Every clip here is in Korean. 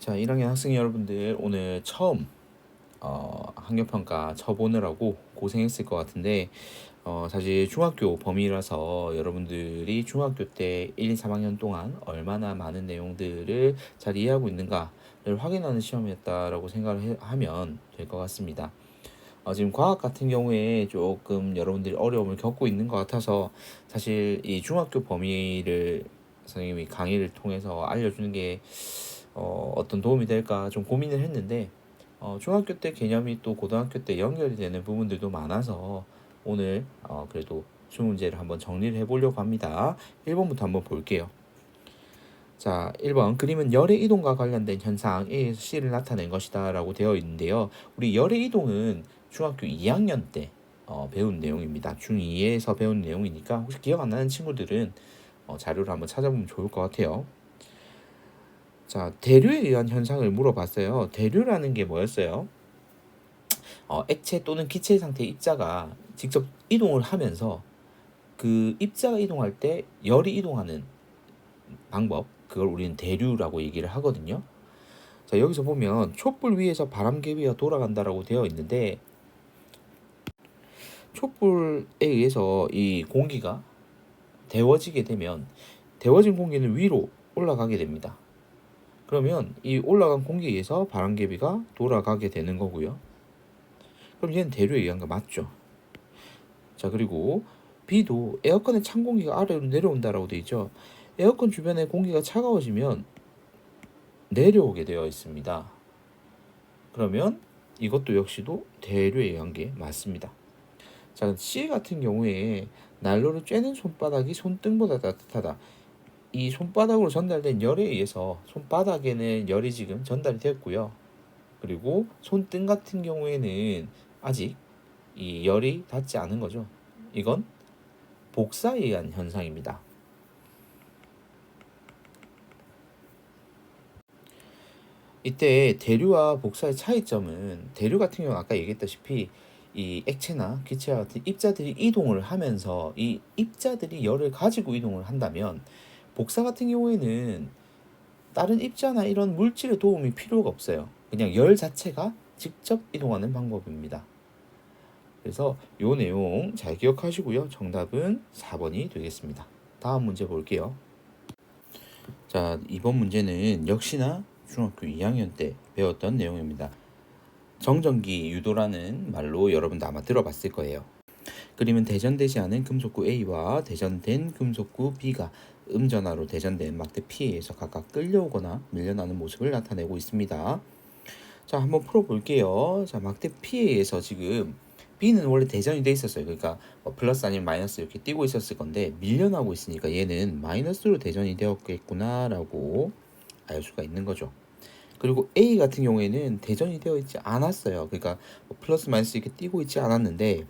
자, 1학년 학생 여러분들 오늘 처음 학력평가 쳐보느라고 고생했을 것 같은데 사실 중학교 범위라서 여러분들이 중학교 때 1, 2, 3학년 동안 얼마나 많은 내용들을 잘 이해하고 있는가를 확인하는 시험이었다라고 생각을 하면 될 것 같습니다. 지금 과학 같은 경우에 조금 여러분들이 어려움을 겪고 있는 것 같아서 사실 이 중학교 범위를 선생님이 강의를 통해서 알려주는 게 어떤 도움이 될까 좀 고민을 했는데 중학교 때 개념이 또 고등학교 때 연결이 되는 부분들도 많아서 오늘 그래도 수문제를 한번 정리를 해보려고 합니다. 1번부터 한번 볼게요. 자, 1번 그림은 열의 이동과 관련된 현상 A에서 C를 나타낸 것이다 라고 되어 있는데요. 우리 열의 이동은 중학교 2학년 때 배운 내용입니다. 중2에서 배운 내용이니까 혹시 기억 안 나는 친구들은 자료를 한번 찾아보면 좋을 것 같아요. 자, 대류에 의한 현상을 물어봤어요. 대류라는 게 뭐였어요? 액체 또는 기체 상태의 입자가 직접 이동을 하면서 그 입자가 이동할 때 열이 이동하는 방법, 그걸 우리는 대류라고 얘기를 하거든요. 자, 여기서 보면 촛불 위에서 바람개비가 돌아간다라고 되어 있는데 촛불에 의해서 이 공기가 데워지게 되면 데워진 공기는 위로 올라가게 됩니다. 그러면 이 올라간 공기에 의해서 바람개비가 돌아가게 되는 거고요. 그럼 얘는 대류에 의한 거 맞죠? 자, 그리고 B도 에어컨의 찬 공기가 아래로 내려온다라고 되어 있죠. 에어컨 주변에 공기가 차가워지면 내려오게 되어 있습니다. 그러면 이것도 역시도 대류에 의한 게 맞습니다. 자, C 같은 경우에 난로를 쬐는 손바닥이 손등보다 따뜻하다. 이 손바닥으로 전달된 열에 의해서 손바닥에는 열이 지금 전달이 되었고요. 그리고 손등 같은 경우에는 아직 이 열이 닿지 않은 거죠. 이건 복사에 의한 현상입니다. 이때 대류와 복사의 차이점은 대류 같은 경우는 아까 얘기했다시피 이 액체나 기체와 같은 입자들이 이동을 하면서 이 입자들이 열을 가지고 이동을 한다면 복사 같은 경우에는 다른 입자나 이런 물질의 도움이 필요가 없어요. 그냥 열 자체가 직접 이동하는 방법입니다. 그래서 이 내용 잘 기억하시고요. 정답은 4번이 되겠습니다. 다음 문제 볼게요. 자, 이번 문제는 역시나 중학교 2학년 때 배웠던 내용입니다. 정전기 유도라는 말로 여러분도 아마 들어봤을 거예요. 그림은 대전되지 않은 금속구 A와 대전된 금속구 B가 음전하로 대전된 막대 P에 의해서 각각 끌려오거나 밀려나는 모습을 나타내고 있습니다. 자, 한번 풀어볼게요. 자, 막대 P에 의해서 지금 B는 원래 대전이 돼 있었어요. 그러니까 플러스 아니면 마이너스 이렇게 띄고 있었을 건데 밀려나고 있으니까 얘는 마이너스로 대전이 되었겠구나라고 알 수가 있는 거죠. 그리고 A 같은 경우에는 대전이 되어 있지 않았어요. 그러니까 플러스 마이너스 이렇게 띄고 있지 않았는데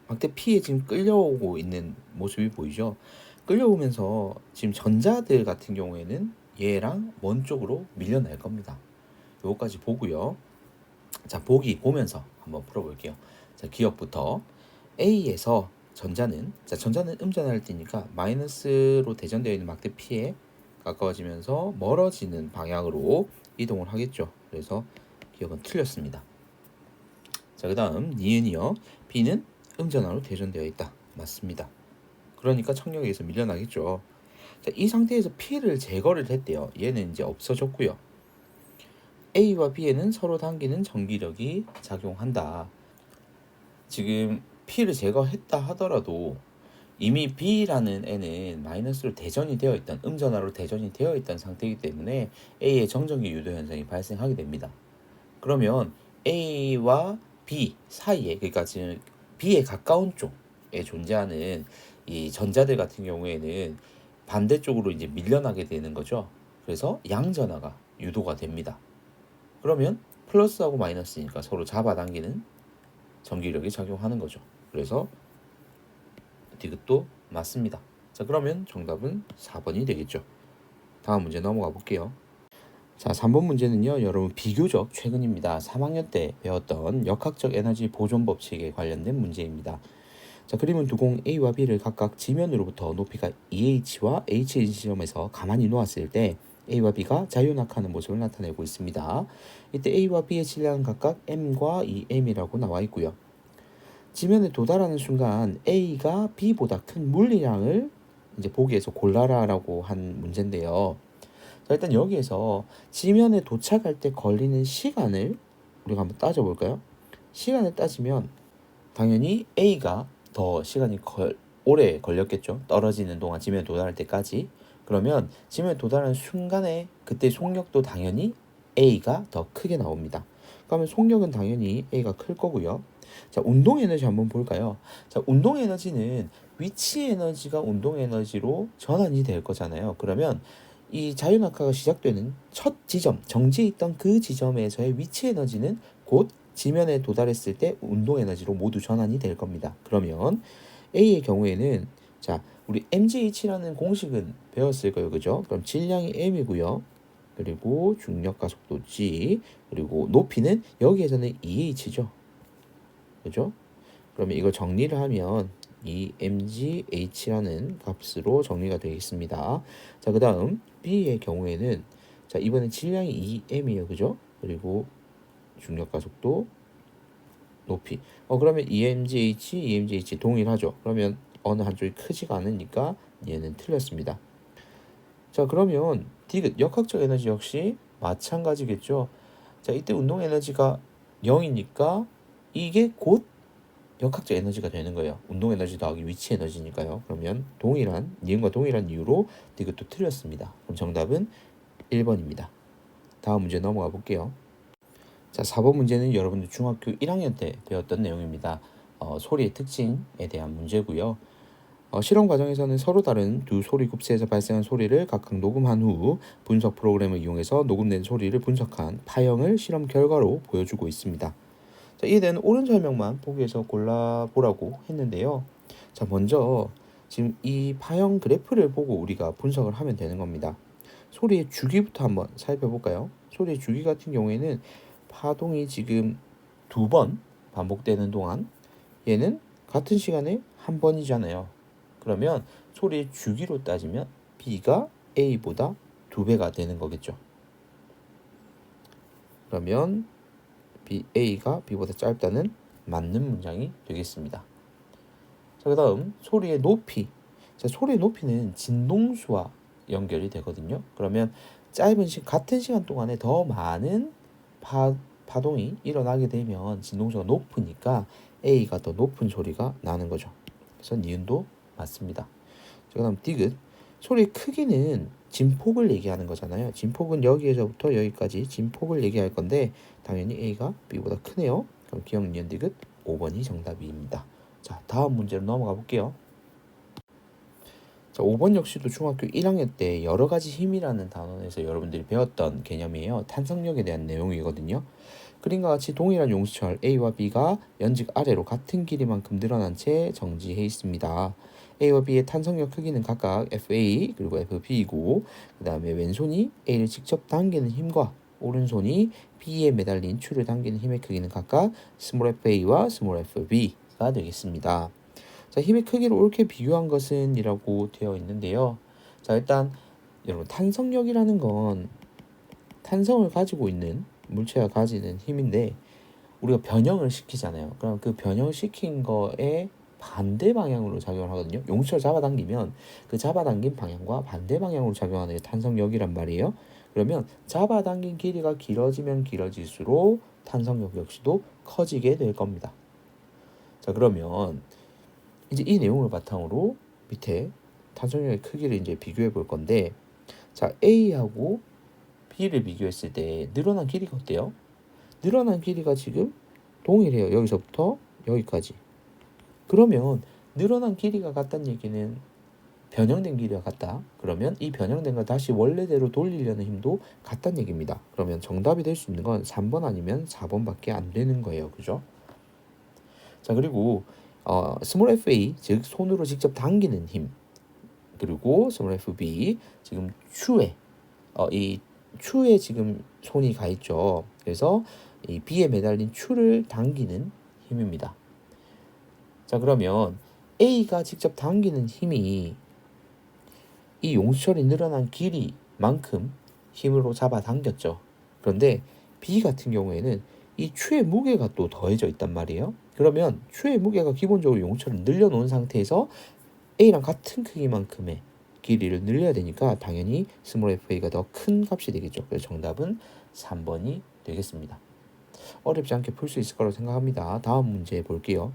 막대 P에 지금 끌려오고 있는 모습이 보이죠. 끌려오면서 지금 전자들 같은 경우에는 얘랑 먼 쪽으로 밀려날 겁니다. 요거까지 보고요. 자, 보기 보면서 한번 풀어볼게요. 자, 기억부터 A에서 전자는 음전할 때니까 마이너스로 대전되어 있는 막대 P에 가까워지면서 멀어지는 방향으로 이동을 하겠죠. 그래서 기억은 틀렸습니다. 자, 그 다음 니은이요. B는 음전하로 대전되어 있다. 맞습니다. 그러니까 청력에 의해서 밀려나겠죠. 자, 이 상태에서 P를 제거를 했대요. 얘는 이제 없어졌고요. A와 B에는 서로 당기는 전기력이 작용한다. 지금 P를 제거했다 하더라도 이미 B라는 애는 마이너스로 대전이 되어 있던 음전하로 대전이 되어 있던 상태이기 때문에 A의 정전기 유도 현상이 발생하게 됩니다. 그러면 A와 B 사이에, 그러니까 지금 B에 가까운 쪽에 존재하는 이 전자들 같은 경우에는 반대쪽으로 이제 밀려나게 되는 거죠. 그래서 양전하가 유도가 됩니다. 그러면 플러스하고 마이너스니까 서로 잡아당기는 전기력이 작용하는 거죠. 그래서 디귿도 맞습니다. 자, 그러면 정답은 4번이 되겠죠. 다음 문제 넘어가 볼게요. 자, 3번 문제는요, 여러분 비교적 최근입니다. 3학년 때 배웠던 역학적 에너지 보존 법칙에 관련된 문제입니다. 자, 그림은 두공 A와 B를 각각 지면으로부터 높이가 2h와 h인 지점에서 가만히 놓았을 때 A와 B가 자유낙하하는 모습을 나타내고 있습니다. 이때 A와 B의 질량은 각각 m과 2m이라고 나와 있고요. 지면에 도달하는 순간 A가 B보다 큰 물리량을 이제 보기에서 골라라라고 한 문제인데요. 자, 일단 여기에서 지면에 도착할 때 걸리는 시간을 우리가 한번 따져볼까요? 시간을 따지면 당연히 A가 더 시간이 오래 걸렸겠죠. 떨어지는 동안 지면에 도달할 때까지. 그러면 지면에 도달하는 순간에 그때 속력도 당연히 A가 더 크게 나옵니다. 그러면 속력은 당연히 A가 클 거고요. 자, 운동 에너지 한번 볼까요? 자, 운동 에너지는 위치 에너지가 운동 에너지로 전환이 될 거잖아요. 그러면 이 자유낙하가 시작되는 첫 지점, 정지에 있던 그 지점에서의 위치 에너지는 곧 지면에 도달했을 때 운동 에너지로 모두 전환이 될 겁니다. 그러면 A의 경우에는 자, 우리 mgh라는 공식은 배웠을 거예요. 그죠? 그럼 질량이 m이고요. 그리고 중력과 속도 g, 그리고 높이는 여기에서는 EH죠. 그죠? 그러면 이걸 정리를 하면 이 mgh라는 값으로 정리가 되겠습니다. 자, 그 다음 B의 경우에는 자, 이번엔 질량이 2m이에요. 그죠? 그리고 중력과 속도, 높이. 그러면 EMGH 동일하죠. 그러면 어느 한쪽이 크지가 않으니까 얘는 틀렸습니다. 자, 그러면 디귿 역학적 에너지 역시 마찬가지겠죠. 자, 이때 운동 에너지가 0이니까 이게 곧 역학적 에너지가 되는 거예요. 운동 에너지 더하기 위치 에너지니까요. 그러면 니은과 동일한 이유로 디귿도 틀렸습니다. 그럼 정답은 1번입니다. 다음 문제 넘어가 볼게요. 자, 4번 문제는 여러분들 중학교 1학년 때 배웠던 내용입니다. 소리의 특징에 대한 문제고요. 실험 과정에서는 서로 다른 두 소리 굽새에서 발생한 소리를 각각 녹음한 후 분석 프로그램을 이용해서 녹음된 소리를 분석한 파형을 실험 결과로 보여주고 있습니다. 자, 이에 대한 옳은 설명만 보기에서 골라보라고 했는데요. 자, 먼저 지금 이 파형 그래프를 보고 우리가 분석을 하면 되는 겁니다. 소리의 주기부터 한번 살펴볼까요? 소리의 주기 같은 경우에는 파동이 지금 2번 반복되는 동안 얘는 같은 시간에 한 번이잖아요. 그러면 소리의 주기로 따지면 B가 A보다 2배가 되는 거겠죠. 그러면 A가 B보다 짧다는 맞는 문장이 되겠습니다. 자, 그 다음 소리의 높이. 자, 소리의 높이는 진동수와 연결이 되거든요. 그러면 같은 시간 동안에 더 많은 파동이 일어나게 되면 진동수가 높으니까 A가 더 높은 소리가 나는 거죠. 그래서 니은도 맞습니다. 자, 그 다음 디귿. 소리의 크기는 진폭을 얘기하는 거잖아요. 진폭은 여기에서부터 여기까지 진폭을 얘기할 건데 당연히 A가 B보다 크네요. 그럼 기억 니은 디귿 5번이 정답입니다. 자, 다음 문제로 넘어가 볼게요. 자, 5번 역시도 중학교 1학년 때 여러 가지 힘이라는 단원에서 여러분들이 배웠던 개념이에요. 탄성력에 대한 내용이거든요. 그림과 같이 동일한 용수철 A와 B가 연직 아래로 같은 길이만큼 늘어난 채 정지해 있습니다. A와 B의 탄성력 크기는 각각 FA 그리고 FB이고 그 다음에 왼손이 A를 직접 당기는 힘과 오른손이 B에 매달린 추를 당기는 힘의 크기는 각각 스몰 FA와 스몰 FB가 되겠습니다. 자, 힘의 크기를 옳게 비교한 것은 이라고 되어 있는데요. 자, 일단 여러분 탄성력이라는 건 탄성을 가지고 있는 물체가 가지는 힘인데 우리가 변형을 시키잖아요. 그럼 그 변형시킨 거에 반대 방향으로 작용을 하거든요. 용수를 잡아당기면 그 잡아당긴 방향과 반대 방향으로 작용하는 게 탄성력이란 말이에요. 그러면 잡아당긴 길이가 길어지면 길어질수록 탄성력 역시도 커지게 될 겁니다. 자, 그러면 이제 이 내용을 바탕으로 밑에 탄성력의 크기를 이제 비교해 볼 건데, 자, A하고 B를 비교했을 때 늘어난 길이가 어때요? 늘어난 길이가 지금 동일해요. 여기서부터 여기까지. 그러면 늘어난 길이가 같다는 얘기는 변형된 길이가 같다. 그러면 이 변형된 걸 다시 원래대로 돌리려는 힘도 같다는 얘기입니다. 그러면 정답이 될 수 있는 건 3번 아니면 4번밖에 안 되는 거예요. 그죠? 자, 그리고 스몰 FA 즉 손으로 직접 당기는 힘, 그리고 스몰 FB 지금 이 추에 지금 손이 가 있죠. 그래서 이 B에 매달린 추를 당기는 힘입니다. 자, 그러면 A가 직접 당기는 힘이 이 용수철이 늘어난 길이만큼 힘으로 잡아당겼죠. 그런데 B 같은 경우에는 이 추의 무게가 또 더해져 있단 말이에요. 그러면 추의 무게가 기본적으로 용처럼 늘려놓은 상태에서 A랑 같은 크기만큼의 길이를 늘려야 되니까 당연히 스몰 fa가 더 큰 값이 되겠죠. 그래서 정답은 3번이 되겠습니다. 어렵지 않게 풀 수 있을 거라고 생각합니다. 다음 문제 볼게요.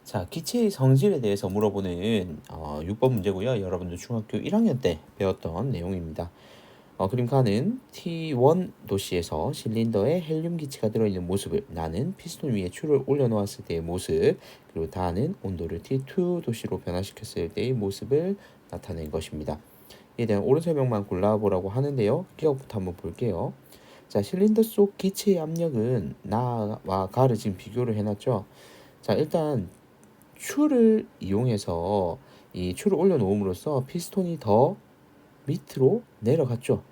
자, 기체의 성질에 대해서 물어보는 6번 문제고요. 여러분들 중학교 1학년 때 배웠던 내용입니다. 그림 가는 T1 도시에서 실린더에 헬륨 기체가 들어있는 모습을, 나는 피스톤 위에 추를 올려놓았을 때의 모습, 그리고 다는 온도를 T2 도시로 변화시켰을 때의 모습을 나타낸 것입니다. 이에 대한 옳은 설명만 골라보라고 하는데요. 기억부터 한번 볼게요. 자, 실린더 속 기체의 압력은 나와 가를 지금 비교를 해놨죠. 자, 일단 추를 이용해서 이 추를 올려놓음으로써 피스톤이 더 밑으로 내려갔죠.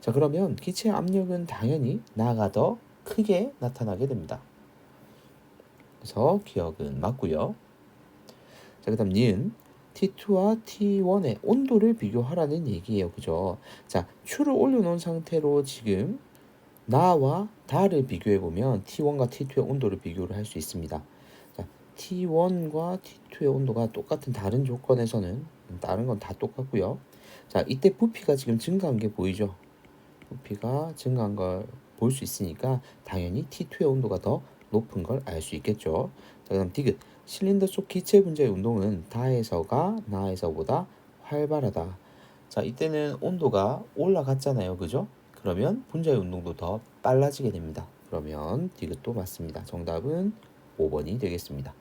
자, 그러면 기체의 압력은 당연히 나가 더 크게 나타나게 됩니다. 그래서 기억은 맞고요. 자, 그 다음 니은 T2와 T1의 온도를 비교하라는 얘기예요. 그죠? 자, 추를 올려놓은 상태로 지금 나와 다를 비교해보면 T1과 T2의 온도를 비교를 할 수 있습니다. 자, T1과 T2의 온도가 똑같은 다른 조건에서는 다른 건 다 똑같고요. 자, 이때 부피가 지금 증가한 게 보이죠? 부피가 증가한 걸 볼 수 있으니까 당연히 T2의 온도가 더 높은 걸 알 수 있겠죠. 자, 그다음 디귿 실린더 속 기체 분자의 운동은 다에서가 나에서보다 활발하다. 자, 이때는 온도가 올라갔잖아요. 그죠? 그러면 분자의 운동도 더 빨라지게 됩니다. 그러면 디귿도 맞습니다. 정답은 5번이 되겠습니다.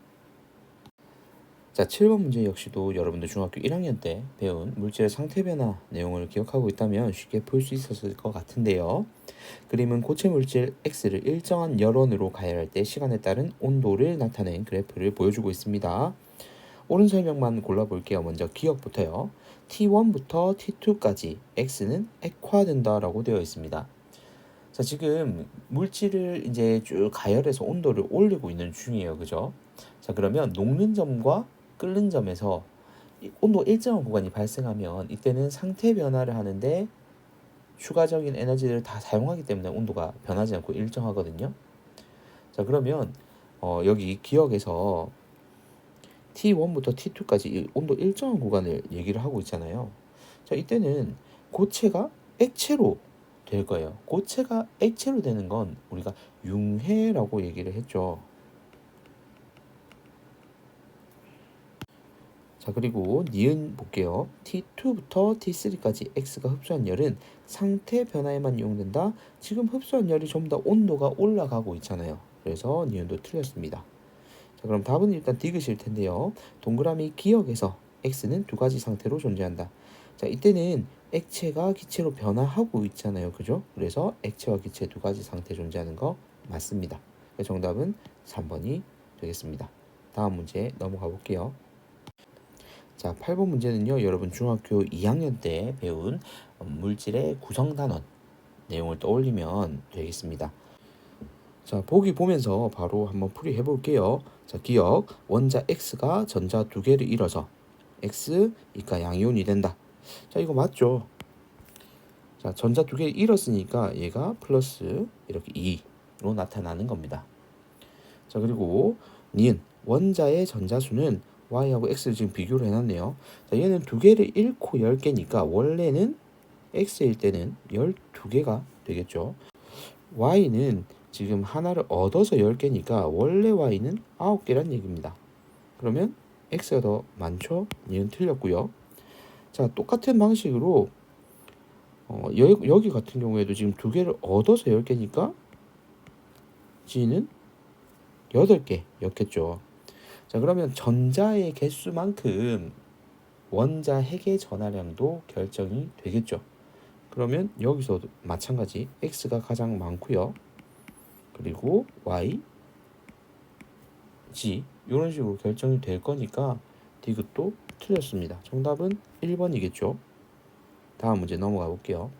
자, 7번 문제 역시도 여러분들 중학교 1학년 때 배운 물질의 상태 변화 내용을 기억하고 있다면 쉽게 풀 수 있었을 것 같은데요. 그림은 고체 물질 X를 일정한 열원으로 가열할 때 시간에 따른 온도를 나타낸 그래프를 보여주고 있습니다. 옳은 설명만 골라볼게요. 먼저 기억부터요. T1부터 T2까지 X는 액화된다라고 되어 있습니다. 자, 지금 물질을 이제 쭉 가열해서 온도를 올리고 있는 중이에요. 그죠? 자, 그러면 녹는 점과 끓는 점에서 온도 일정한 구간이 발생하면 이때는 상태 변화를 하는데 추가적인 에너지를 다 사용하기 때문에 온도가 변하지 않고 일정하거든요. 자, 그러면 여기 기억에서 T1부터 T2까지 온도 일정한 구간을 얘기를 하고 있잖아요. 자, 이때는 고체가 액체로 될 거예요. 고체가 액체로 되는 건 우리가 융해라고 얘기를 했죠. 자, 그리고 니은 볼게요. T2부터 T3까지 X가 흡수한 열은 상태 변화에만 이용된다. 지금 흡수한 열이 전부 다 온도가 올라가고 있잖아요. 그래서 니은도 틀렸습니다. 자, 그럼 답은 일단 디귿일 텐데요. 동그라미 기억에서 X는 두 가지 상태로 존재한다. 자, 이때는 액체가 기체로 변화하고 있잖아요. 그죠? 그래서 액체와 기체 두 가지 상태 존재하는 거 맞습니다. 정답은 3번이 되겠습니다. 다음 문제 넘어가 볼게요. 자, 8번 문제는요. 여러분 중학교 2학년 때 배운 물질의 구성 단원 내용을 떠올리면 되겠습니다. 자, 보기 보면서 바로 한번 풀이해 볼게요. 자, 기억 원자 X가 전자 두 개를 잃어서 X 이까 양이온이 된다. 자, 이거 맞죠? 자, 전자 두 개를 잃었으니까 얘가 플러스 이렇게 2로 나타나는 겁니다. 자, 그리고 니은 원자의 전자수는 Y하고 X를 지금 비교를 해놨네요. 자, 얘는 두 개를 잃고 10개니까 원래는 X일 때는 12개가 되겠죠. Y는 지금 하나를 얻어서 10개니까 원래 Y는 9개란 얘기입니다. 그러면 X가 더 많죠? 얘는 틀렸고요. 자, 똑같은 방식으로 여기 같은 경우에도 지금 두 개를 얻어서 10개니까 G는 8개였겠죠. 자, 그러면 전자의 개수만큼 원자 핵의 전하량도 결정이 되겠죠. 그러면 여기서도 마찬가지 X가 가장 많고요. 그리고 Y, G 이런 식으로 결정이 될 거니까 디귿도 틀렸습니다. 정답은 1번이겠죠. 다음 문제 넘어가 볼게요.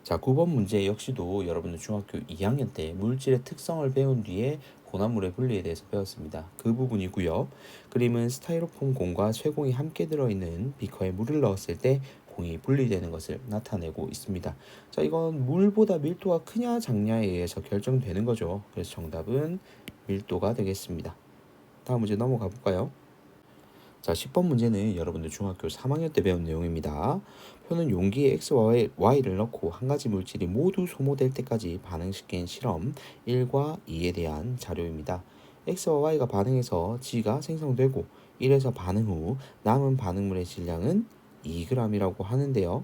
자, 9번 문제 역시도 여러분들 중학교 2학년 때 물질의 특성을 배운 뒤에 고난물의 분리에 대해서 배웠습니다. 그 부분이고요. 그림은 스타이로폼 공과 쇠공이 함께 들어있는 비커에 물을 넣었을 때 공이 분리되는 것을 나타내고 있습니다. 자, 이건 물보다 밀도가 크냐 작냐에 의해서 결정되는 거죠. 그래서 정답은 밀도가 되겠습니다. 다음 문제 넘어가 볼까요? 자, 10번 문제는 여러분들 중학교 3학년 때 배운 내용입니다. 표는 용기에 X와 Y를 넣고 한 가지 물질이 모두 소모될 때까지 반응시킨 실험 1과 2에 대한 자료입니다. X와 Y가 반응해서 G가 생성되고 1에서 반응 후 남은 반응물의 질량은 2g이라고 하는데요.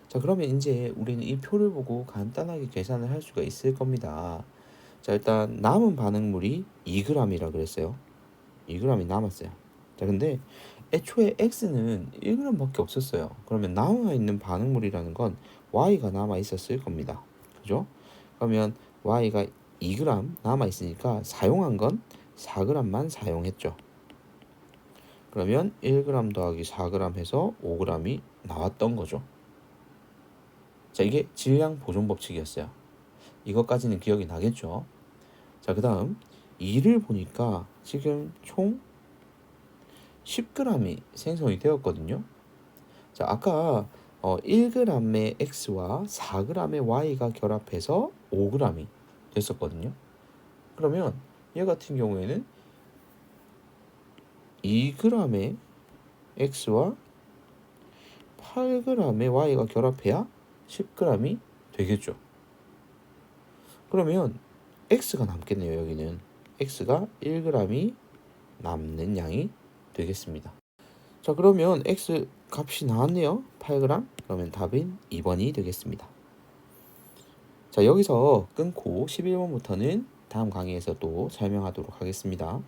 자, 그러면 이제 우리는 이 표를 보고 간단하게 계산을 할 수가 있을 겁니다. 자, 일단 남은 반응물이 2g이라 그랬어요. 2g이 남았어요. 자, 근데 애초에 X는 1g밖에 없었어요. 그러면 남아있는 반응물이라는 건 Y가 남아있었을 겁니다. 그죠? 그러면 Y가 2g 남아있으니까 사용한 건 4g만 사용했죠. 그러면 1g 더하기 4g 해서 5g이 나왔던 거죠. 자, 이게 질량 보존 법칙이었어요. 이것까지는 기억이 나겠죠? 자, 그 다음 2를 보니까 지금 총 10g이 생성이 되었거든요. 자, 아까 1g의 X와 4g의 Y가 결합해서 5g이 됐었거든요. 그러면 얘 같은 경우에는 2g의 X와 8g의 Y가 결합해야 10g이 되겠죠. 그러면 X가 남겠네요. 여기는 X가 1g이 남는 양이 되겠습니다. 자, 그러면 X 값이 나왔네요. 8g. 그러면 답은 2번이 되겠습니다. 자, 여기서 끊고 11번부터는 다음 강의에서 또 설명하도록 하겠습니다.